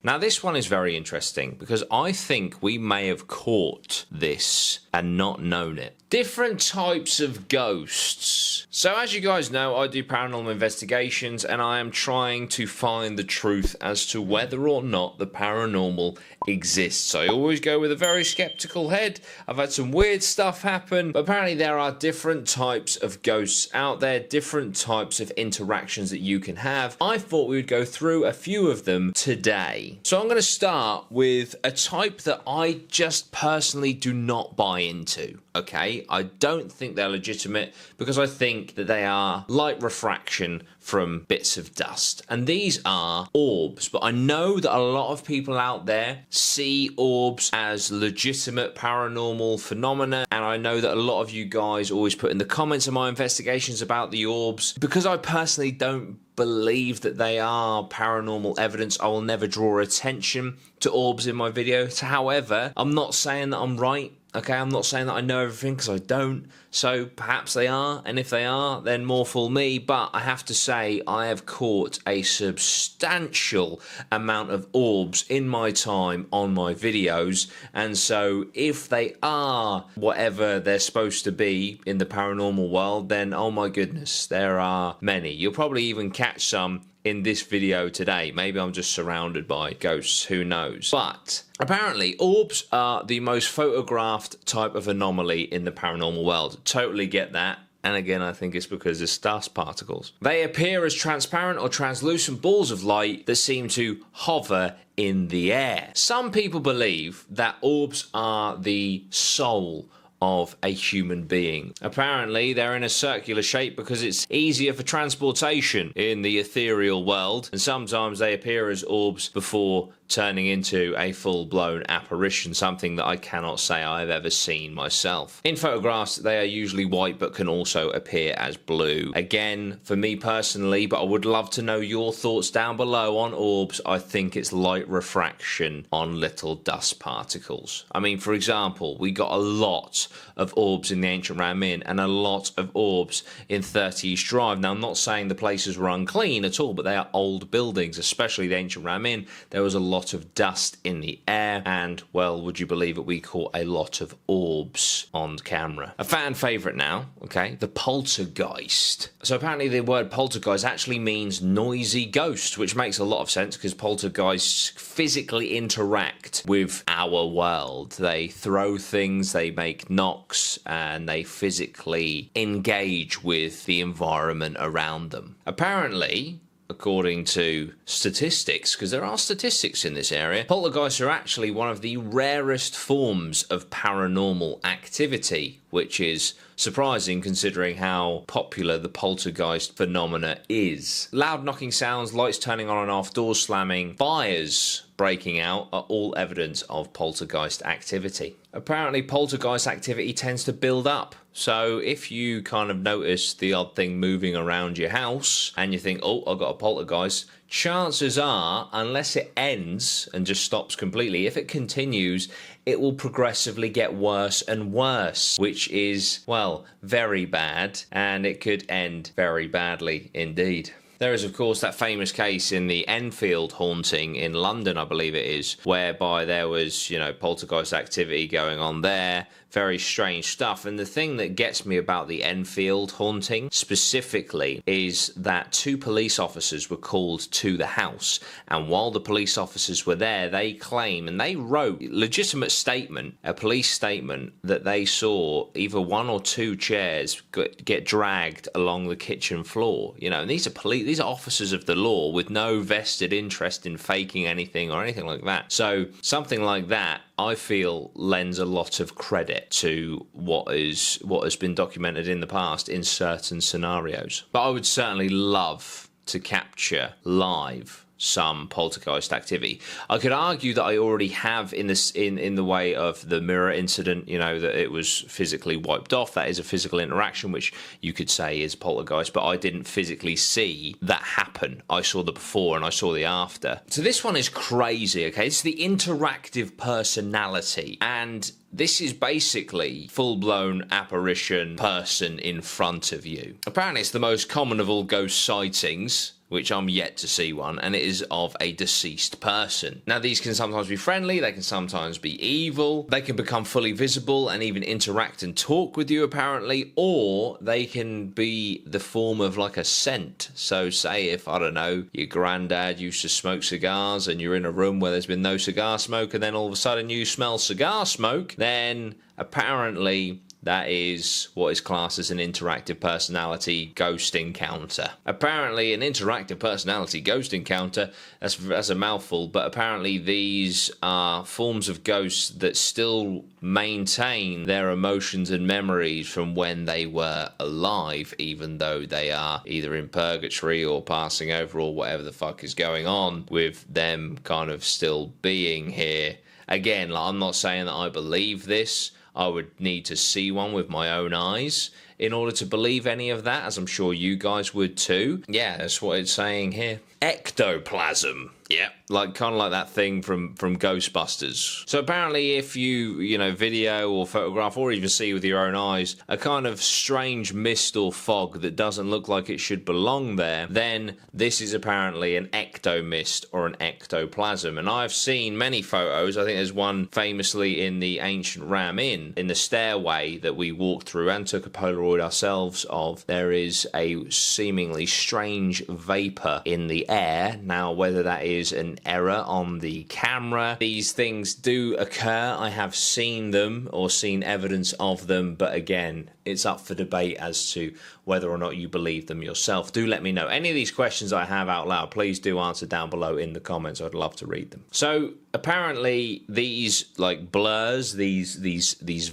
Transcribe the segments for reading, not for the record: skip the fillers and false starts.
Now this one is very interesting because I think we may have caught this and not known it. Different types of ghosts. So as you guys know, I do paranormal investigations and I am trying to find the truth as to whether or not the paranormal exists. I always go with a very skeptical head. I've had some weird stuff happen, but apparently there are different types of ghosts out there, different types of interactions that you can have. I thought we would go through a few of them today. So I'm going to start with a type that I just personally do not buy into. Okay, I don't think they're legitimate because I think that they are light refraction from bits of dust. And these are orbs, but I know that a lot of people out there see orbs as legitimate paranormal phenomena, and I know that a lot of you guys always put in the comments of my investigations about the orbs. Because I personally don't believe that they are paranormal evidence, I will never draw attention to orbs in my videos. However, I'm not saying that I'm right. Okay, I'm not saying that I know everything because I don't, so perhaps they are, and if they are, then more fool me, but I have to say I have caught a substantial amount of orbs in my time on my videos, and so if they are whatever they're supposed to be in the paranormal world, then oh my goodness, there are many. You'll probably even catch some in this video today. Maybe I'm just surrounded by ghosts, who knows. But apparently orbs are the most photographed type of anomaly in the paranormal world. Totally get that. And again, I think it's because it's dust particles. They appear as transparent or translucent balls of light that seem to hover in the air. Some people believe that orbs are the soul of a human being. Apparently they're in a circular shape because it's easier for transportation in the ethereal world, and sometimes they appear as orbs before turning into a full-blown apparition, something that I cannot say I've ever seen myself. In photographs, they are usually white but can also appear as blue. Again, for me personally, but I would love to know your thoughts down below on orbs, I think it's light refraction on little dust particles. I mean, for example, we got a lot of orbs in the ancient Ram Inn and a lot of orbs in 30 East Drive. Now, I'm not saying the places were unclean at all, but they are old buildings, especially the ancient Ram Inn. There was a lot of dust in the air, and well, would you believe it, we caught a lot of orbs on camera. A fan favourite now, okay, the poltergeist. So apparently the word poltergeist actually means noisy ghost, which makes a lot of sense because poltergeists physically interact with our world. They throw things, they make knocks, and they physically engage with the environment around them. Apparently, according to statistics, because there are statistics in this area, poltergeists are actually one of the rarest forms of paranormal activity, which is surprising considering how popular the poltergeist phenomena is. Loud knocking sounds, lights turning on and off, doors slamming, fires breaking out are all evidence of poltergeist activity. Apparently poltergeist activity tends to build up. So if you kind of notice the odd thing moving around your house and you think, oh, I've got a poltergeist, chances are, unless it ends and just stops completely, if it continues, it will progressively get worse and worse, which is, well, very bad, and it could end very badly indeed. There is, of course, that famous case in the Enfield haunting in London, I believe it is, whereby there was, poltergeist activity going on there. Very strange stuff. And the thing that gets me about the Enfield haunting specifically is that 2 police officers were called to the house. And while the police officers were there, they claim, and they wrote legitimate statement, a police statement, that they saw either 1 or 2 chairs get dragged along the kitchen floor. And these are officers of the law with no vested interest in faking anything or anything like that. So something like that, I feel, lends a lot of credit to what has been documented in the past in certain scenarios. But I would certainly love to capture live some poltergeist activity. I could argue that I already have in the way of the mirror incident, that it was physically wiped off. That is a physical interaction, which you could say is poltergeist, but I didn't physically see that happen. I saw the before and I saw the after. So this one is crazy, okay? It's the interactive personality, and this is basically full-blown apparition person in front of you. Apparently it's the most common of all ghost sightings. which I'm yet to see one, and it is of a deceased person. Now, these can sometimes be friendly, they can sometimes be evil, they can become fully visible and even interact and talk with you, apparently, or they can be the form of like a scent. So say if, I don't know, your granddad used to smoke cigars and you're in a room where there's been no cigar smoke, and then all of a sudden you smell cigar smoke, then apparently that is what is classed as an interactive personality ghost encounter. Apparently, an interactive personality ghost encounter, that's a mouthful, but apparently these are forms of ghosts that still maintain their emotions and memories from when they were alive, even though they are either in purgatory or passing over or whatever the fuck is going on with them kind of still being here. Again, like, I'm not saying that I believe this. I would need to see one with my own eyes in order to believe any of that, as I'm sure you guys would too. Yeah, that's what it's saying here. Ectoplasm. Yeah, like kind of like that thing from Ghostbusters. So apparently if you know, video or photograph or even see with your own eyes a kind of strange mist or fog that doesn't look like it should belong there, then this is apparently an ectomist or an ectoplasm. And I've seen many photos. I think there's one famously in the ancient Ram Inn, in the stairway that we walked through and took a Polaroid ourselves of. There is a seemingly strange vapor in the air. Now, whether that is an error on the camera, these things do occur. I have seen them or seen evidence of them, but again, it's up for debate as to whether or not you believe them yourself. Do let me know. Any of these questions I have out loud, please do answer down below in the comments. I'd love to read them. So apparently these like blurs, these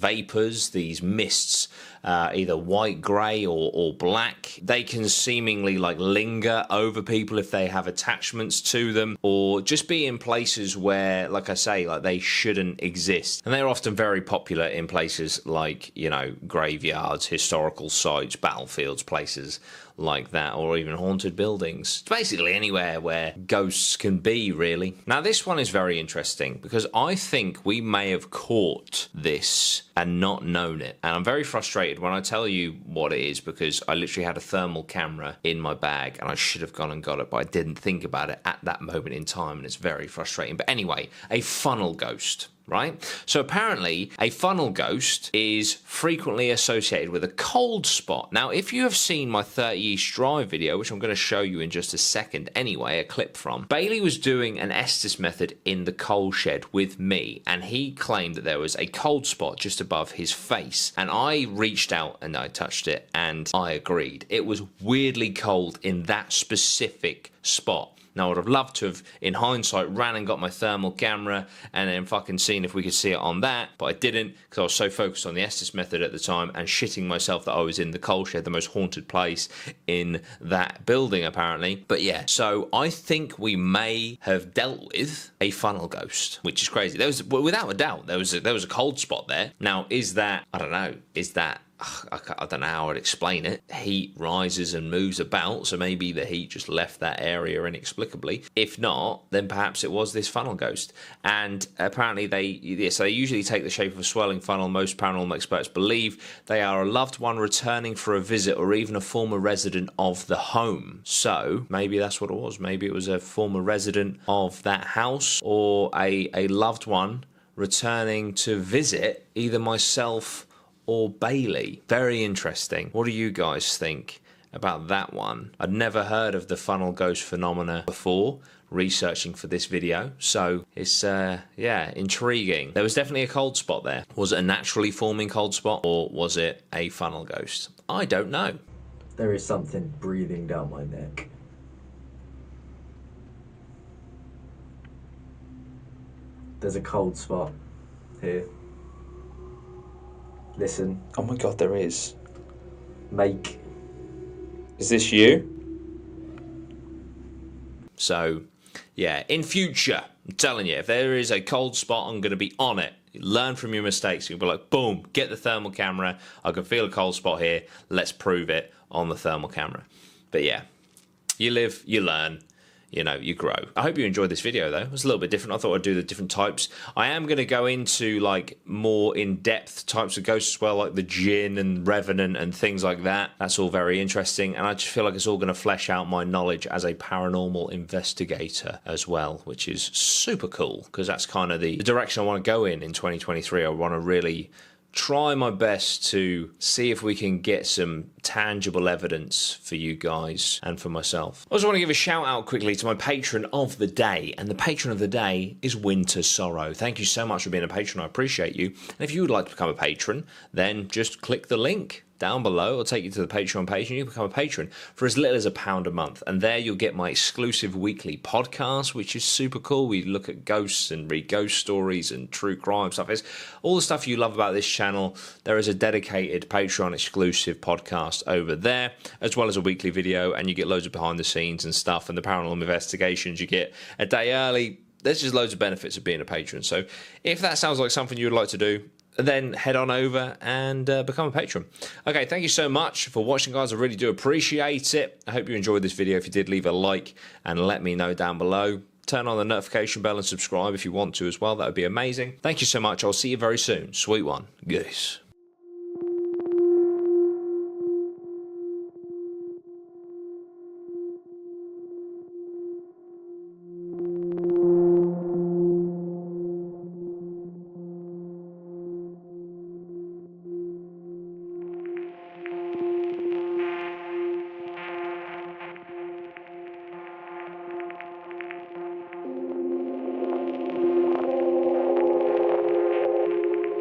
vapors, these mists, either white, grey or black, they can seemingly like linger over people if they have attachments to them, or just be in places where, like I say, like they shouldn't exist. And they're often very popular in places like, you know, graveyards, historical sites, battlefields, places like that, or even haunted buildings. It's basically anywhere where ghosts can be, really. Now, this one is very interesting because I think we may have caught this and not known it. And I'm very frustrated when I tell you what it is, because I literally had a thermal camera in my bag and I should have gone and got it, but I didn't think about it at that moment in time, and it's very frustrating. But anyway, a funnel ghost. Right? So apparently a funnel ghost is frequently associated with a cold spot. Now, if you have seen my 30 East Drive video, which I'm going to show you in just a second anyway, a clip from, Bailey was doing an Estes method in the coal shed with me, and he claimed that there was a cold spot just above his face. And I reached out and I touched it, and I agreed. It was weirdly cold in that specific spot. Now, I would have loved to have, in hindsight, ran and got my thermal camera and then fucking seen if we could see it on that, but I didn't because I was so focused on the Estes method at the time and shitting myself that I was in the coal shed, the most haunted place in that building, apparently. But yeah, so I think we may have dealt with a funnel ghost, which is crazy. There was, without a doubt, there was a cold spot there. Now, is that, I don't know, is that, I don't know how I'd explain it. Heat rises and moves about, so maybe the heat just left that area inexplicably. If not, then perhaps it was this funnel ghost. And apparently they usually take the shape of a swirling funnel. Most paranormal experts believe they are a loved one returning for a visit, or even a former resident of the home. So maybe that's what it was. Maybe it was a former resident of that house, or a loved one returning to visit either myself or Bailey. Very interesting. What do you guys think about that one? I'd never heard of the funnel ghost phenomena before researching for this video, so it's yeah, intriguing. There was definitely a cold spot there. Was it a naturally forming cold spot, or was it a funnel ghost? I don't know. There is something breathing down my neck. There's a cold spot here. Listen. Oh my god, there is. Make. Is this you? So, yeah, in future, I'm telling you, if there is a cold spot, I'm going to be on it. Learn from your mistakes. You'll be like, boom, get the thermal camera. I can feel a cold spot here. Let's prove it on the thermal camera. But yeah, you live, you learn. you grow. I hope you enjoyed this video though. It was a little bit different. I thought I'd do the different types. I am going to go into like more in-depth types of ghosts as well, like the Jinn and Revenant and things like that. That's all very interesting, and I just feel like it's all going to flesh out my knowledge as a paranormal investigator as well, which is super cool, because that's kind of the direction I want to go in 2023. I want to really try my best to see if we can get some tangible evidence for you guys and for myself. I also want to give a shout out quickly to my patron of the day, and the patron of the day is Winter Sorrow. Thank you so much for being a patron. I appreciate you. And if you would like to become a patron, then just click the link down below. It'll take you to the Patreon page and you can become a patron for as little as £1 a month. And there you'll get my exclusive weekly podcast, which is super cool. We look at ghosts and read ghost stories and true crime stuff. It's all the stuff you love about this channel. There is a dedicated Patreon exclusive podcast over there, as well as a weekly video, and you get loads of behind the scenes and stuff, and the paranormal investigations you get a day early. There's just loads of benefits of being a patron. So if that sounds like something you would like to do, then head on over and become a patron. Okay, thank you so much for watching, guys. I really do appreciate it. I hope you enjoyed this video. If you did, leave a like and let me know down below. Turn on the notification bell and subscribe if you want to as well. That would be amazing. Thank you so much. I'll see you very soon. Sweet one. Goose.